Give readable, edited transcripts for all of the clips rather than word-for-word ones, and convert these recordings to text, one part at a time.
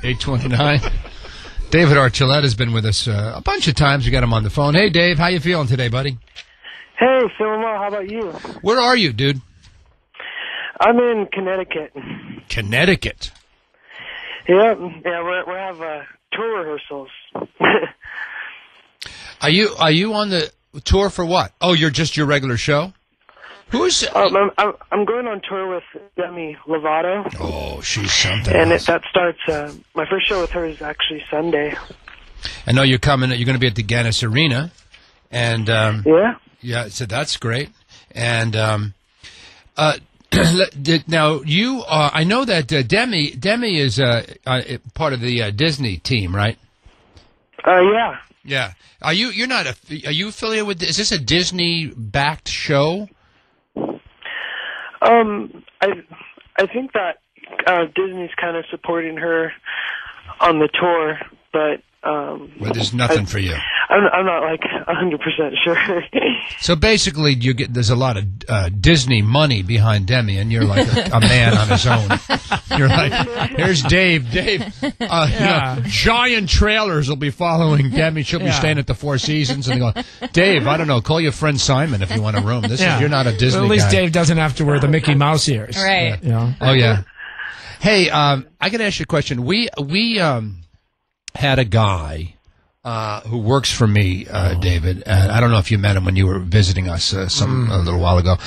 829. David Archuleta has been with us a bunch of times. We got him on the phone. Hey, Dave, how you feeling today, buddy? Hey, feeling well. How about you? Where are you, dude? I'm in Connecticut. Connecticut. Yeah, we have tour rehearsals. Are you on the tour for what? Oh, you're just your regular show? Who's? I'm going on tour with Demi Lovato. Oh, she's something. And else. that starts. My first show with her is actually Sunday. I know you're coming. You're going to be at the Guinness Arena, and yeah. So that's great. And now you, I know that Demi is part of the Disney team, right? Yeah. Yeah. Are you? You're not. Are you affiliated with? Is this a Disney-backed show? I think that Disney's kind of supporting her on the tour, but well, there's nothing for you. I'm not like 100% sure. So basically, there's a lot of Disney money behind Demi, and you're like a man on his own. You're like, here's Dave. Dave, giant trailers will be following Demi. She'll be staying at the Four Seasons, and they go, Dave, I don't know, call your friend Simon if you want a room. You're not a Disney guy. At least Dave doesn't have to wear the Mickey Mouse ears. Right. Yeah. Oh yeah. Hey, I got to ask you a question. We had a guy who works for me, David, and I don't know if you met him when you were visiting us a little while ago,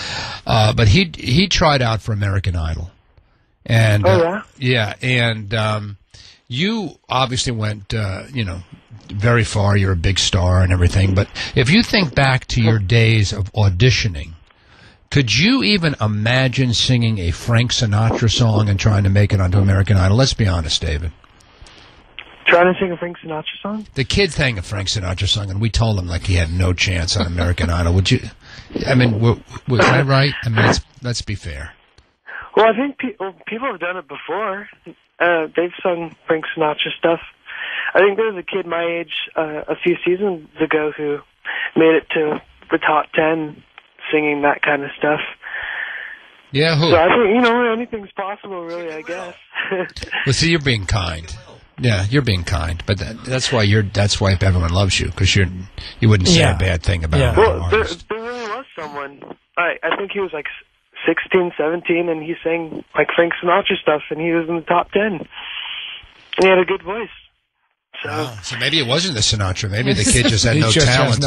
but he tried out for American Idol, and and you obviously went very far. You're a big star and everything, but if you think back to your days of auditioning, could you even imagine singing a Frank Sinatra song and trying to make it onto American Idol? Let's be honest, David. Trying to sing a Frank Sinatra song? The kid sang a Frank Sinatra song, and we told him like he had no chance on American Idol. Would you? I mean, was I right? I mean, let's be fair. Well, I think people have done it before. They've sung Frank Sinatra stuff. I think there was a kid my age a few seasons ago who made it to the top 10 singing that kind of stuff. Yeah, who? So I think anything's possible, really. I guess. Well, see, you're being kind. Yeah, you're being kind, but that's why everyone loves you, because you wouldn't say a bad thing about Well, there really was someone. I think he was like 16, 17, and he sang like Frank Sinatra stuff, and he was in the top 10. And he had a good voice. So maybe it wasn't the Sinatra. Maybe the kid just had no talent.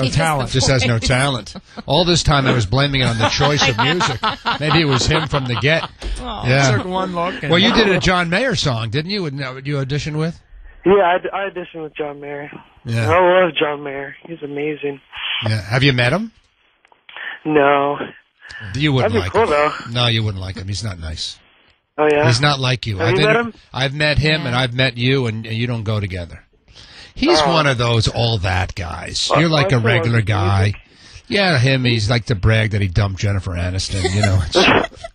Just has no talent. All this time I was blaming it on the choice of music. Maybe it was him from the get. Took one look. Well, you did a John Mayer song, didn't you? You auditioned with? Yeah, I auditioned with John Mayer. Yeah. I love John Mayer. He's amazing. Yeah. Have you met him? No. You wouldn't That'd be like cool, him. though. No, you wouldn't like him. He's not nice. Oh, yeah? He's not like you. Have you met him? I've met him, and I've met you, and you don't go together. He's one of those all-that guys. You're like a regular guy. Yeah, he's like to brag that he dumped Jennifer Aniston.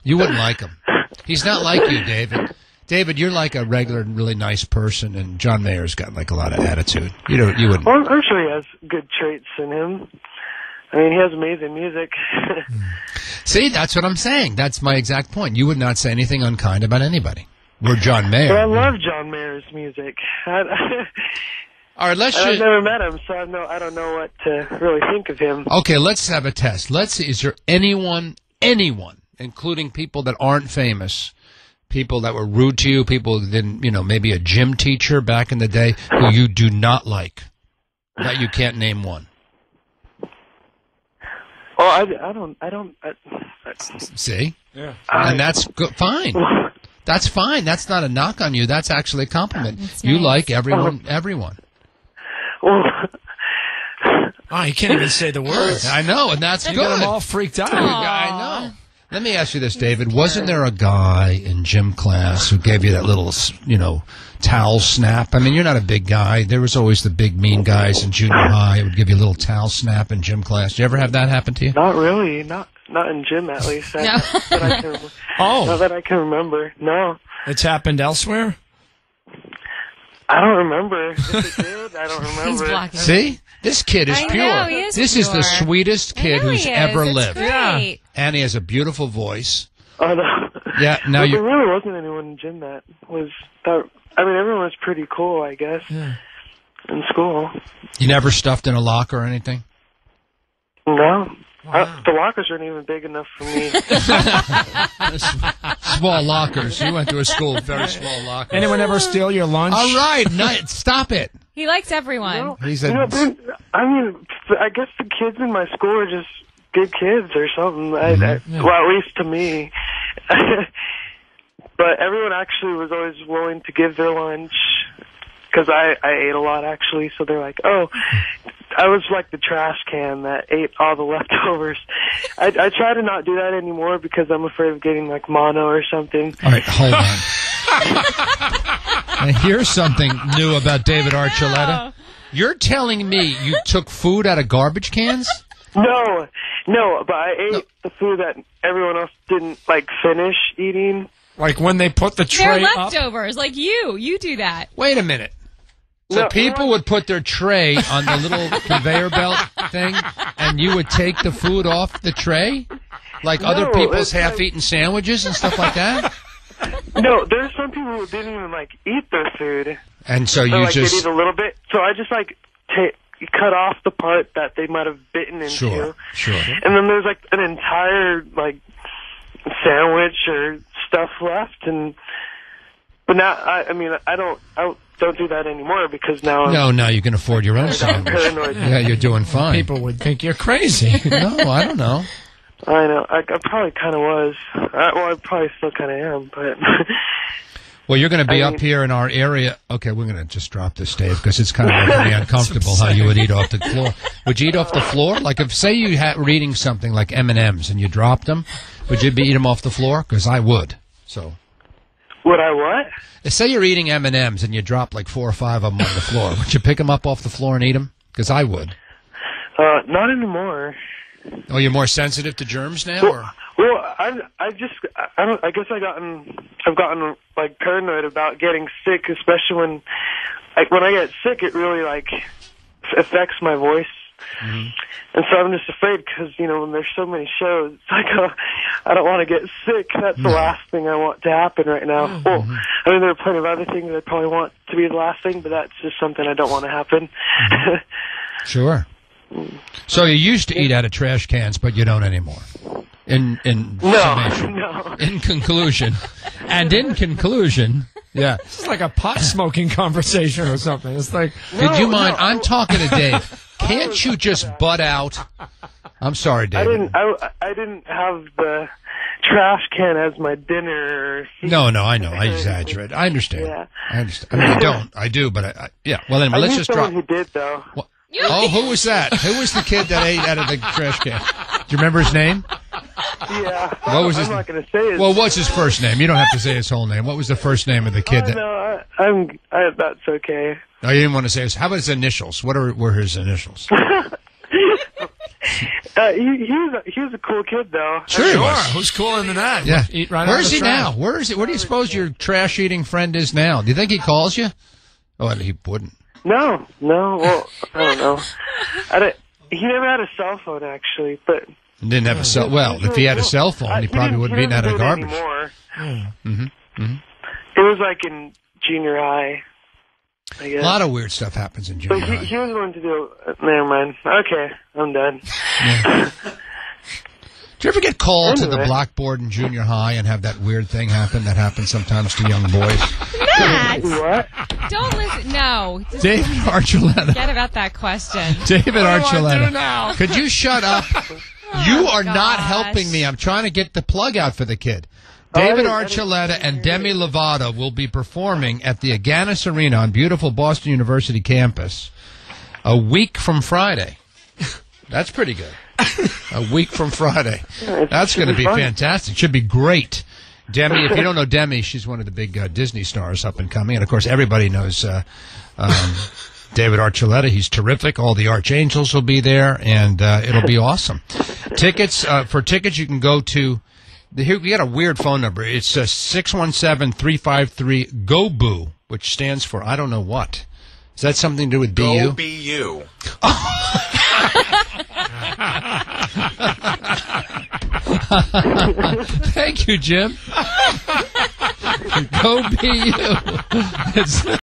You wouldn't like him. He's not like you, David. David, you're like a regular, really nice person, and John Mayer's got like a lot of attitude. You wouldn't. Well, I'm sure he has good traits in him. I mean, he has amazing music. See, that's what I'm saying. That's my exact point. You would not say anything unkind about anybody. We're John Mayer. But I love John Mayer's music. All right, I've never met him, so I don't know what to really think of him. Okay, let's have a test. Let's see, is there anyone, including people that aren't famous, people that were rude to you, people that didn't, maybe a gym teacher back in the day who you do not like, that you can't name one? Well, I don't. See? Yeah. And that's good. Fine. That's fine. That's not a knock on you. That's actually a compliment. You nice. Like everyone. Well, you can't even say the words. I know, and that's good. You got them all freaked out. I know. Let me ask you this, David. Wasn't there a guy in gym class who gave you that little, towel snap? I mean, you're not a big guy. There was always the big, mean guys in junior high who would give you a little towel snap in gym class. Did you ever have that happen to you? Not really. Not in gym, at least. Not that I can remember. No. It's happened elsewhere? I don't remember. If it did, I don't remember. See? This kid is pure. Know, this pure. is the sweetest kid who's ever lived. Great. Yeah. And he has a beautiful voice. Oh, no. Yeah, now there really wasn't anyone in gym that I mean, everyone was pretty cool, I guess, in school. You never stuffed in a locker or anything? No. The lockers weren't even big enough for me. Small lockers. You went to a school with very small lockers. Anyone ever steal your lunch? All right, stop it. He likes everyone. No, He's a, I mean, I guess the kids in my school are just good kids or something. Well, at least to me. But everyone actually was always willing to give their lunch because I ate a lot, actually. So they're like, oh, I was like the trash can that ate all the leftovers. I try to not do that anymore because I'm afraid of getting like mono or something. All right, hold on. And here's something new about David Archuleta. You're telling me you took food out of garbage cans? No, but I ate the food that everyone else didn't like finish eating. Like when they put the tray They're up? leftovers, like you do that. Wait a minute. So people would put their tray on the little conveyor belt thing, and you would take the food off the tray? Like other people's half-eaten sandwiches and stuff like that? No, there's some people who didn't even like eat their food. And so you like, just... they'd eat a little bit. So I just like cut off the part that they might have bitten into. Sure. And then there's like an entire like sandwich or stuff left, but now I mean I don't do that anymore because now now you can afford your own sandwich. Paranoid. Yeah, you're doing fine. People would think you're crazy. No, I don't know. I know. I probably kind of was. I probably still kind of am, but. Well, you're going to be up here in our area. Okay, we're going to just drop this, Dave, because it's kind of making me uncomfortable how you would eat off the floor. Would you eat off the floor? Like, if say you were eating something like M&Ms and you dropped them, would you eat them off the floor? Because I would. So. Would I what? Say you're eating M&Ms and you drop like 4 or 5 of them on the floor. Would you pick them up off the floor and eat them? Because I would. Not anymore. Oh, you're more sensitive to germs now, or? Well, I guess I've gotten like paranoid about getting sick, especially when I get sick, it really like affects my voice. Mm-hmm. And so I'm just afraid because, when there's so many shows, it's like, I don't want to get sick. That's the last thing I want to happen right now. Mm-hmm. Well, I mean, there are plenty of other things I probably want to be the last thing, but that's just something I don't want to happen. Mm-hmm. Sure. So you used to eat out of trash cans, but you don't anymore. In summation. No. In conclusion, yeah. This is like a pot smoking conversation or something. It's like, did you mind? I'm talking to Dave. Can't you just butt out? I'm sorry, David. I didn't have the trash can as my dinner. No, I know. I exaggerate. I understand. Yeah. I understand. I mean, I don't. I do, but yeah. Well, then let's just drop. Who did though? Well, who was that? Who was the kid that ate out of the trash can? Do you remember his name? Yeah. What was I'm not going to say his Well, what's his first name? You don't have to say his whole name. What was the first name of the kid? No, that's okay. No, you didn't want to say his. How about his initials? What were his initials? He was a cool kid, though. Sure he was. Who's cooler than that? Yeah. Eat right Where's out of the he trash. now? Where is he? Where do you suppose your trash-eating friend is now? Do you think he calls you? Oh, he wouldn't. No. Well, I don't know. He never had a cell phone, actually, but... Didn't have a cell. Well, if he had a cell phone, he probably wouldn't be eating out of garbage. It was like in junior high, I guess. A lot of weird stuff happens in junior high. He was going to do... Never mind. Okay, I'm done. Yeah. Do you ever get called to the blackboard in junior high and have that weird thing happen that happens sometimes to young boys? Matt! What? Don't listen. No. Just David Archuleta. forget about that question. David Archuleta. Now? Could you shut up? You are not helping me. I'm trying to get the plug out for the kid. David Archuleta and Demi Lovato will be performing at the Agganis Arena on beautiful Boston University campus a week from Friday. That's pretty good. A week from Friday. That's going to be fantastic. Should be great. Demi, if you don't know Demi, she's one of the big Disney stars up and coming. And, of course, everybody knows David Archuleta. He's terrific. All the Archangels will be there, and it'll be awesome. Tickets, you can go to, here we got a weird phone number. It's 617-353-GO-BOO, which stands for I don't know what. Is that something to do with BU? Go BU. Thank you, Jim. Go be you. It's